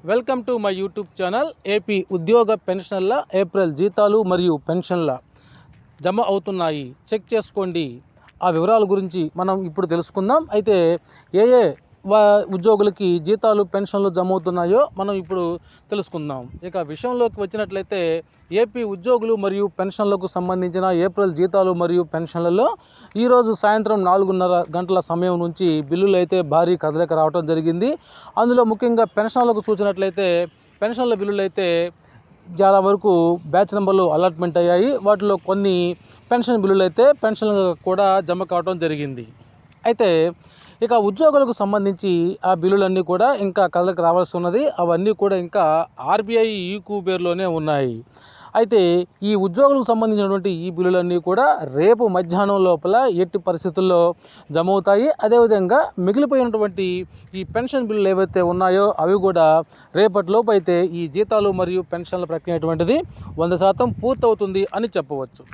Welcome to my YouTube channel. AP ఉద్యోగ పెన్షన్ల April జీతాలు మరియు పెన్షన్ల జమ అవుతున్నాయి, చెక్ చేసుకోండి. ఆ వివరాల గురించి మనం ఇప్పుడు తెలుసుకుందాం. అయితే ఏ ఉద్యోగులకి జీతాలు పెన్షన్లు జమ అవుతున్నాయో మనం ఇప్పుడు తెలుసుకుందాం. ఇక విషయంలోకి వచ్చినట్లయితే ఏపీ ఉద్యోగులు మరియు పెన్షన్లకు సంబంధించిన ఏప్రిల్ జీతాలు మరియు పెన్షన్లలో ఈరోజు సాయంత్రం 4:30 గంటల సమయం నుంచి బిల్లులు అయితే భారీ కదలిక రావడం జరిగింది. అందులో ముఖ్యంగా పెన్షన్లకు చూసినట్లయితే పెన్షన్ల బిల్లులు అయితే చాలా వరకు బ్యాచ్ నెంబర్లు అలాట్మెంట్ అయ్యాయి. వాటిలో కొన్ని పెన్షన్ బిల్లులు అయితే పెన్షన్లు కూడా జమ కావడం జరిగింది. అయితే ఇక ఉద్యోగులకు సంబంధించి ఆ బిల్లులన్నీ కూడా ఇంకా కదలిక రావాల్సి ఉన్నది. అవన్నీ కూడా ఇంకా ఆర్బీఐ ఈక్యూబేర్లోనే ఉన్నాయి. అయితే ఈ ఉద్యోగులకు సంబంధించినటువంటి ఈ బిల్లులన్నీ కూడా రేపు మధ్యాహ్నం లోపల ఎట్టి పరిస్థితుల్లో జమ అవుతాయి. అదేవిధంగా మిగిలిపోయినటువంటి ఈ పెన్షన్ బిల్లులు ఏవైతే ఉన్నాయో అవి కూడా రేపటిలోపు అయితే ఈ జీతాలు మరియు పెన్షన్ల ప్రక్రియ అటువంటిది 100% పూర్తవుతుంది అని చెప్పవచ్చు.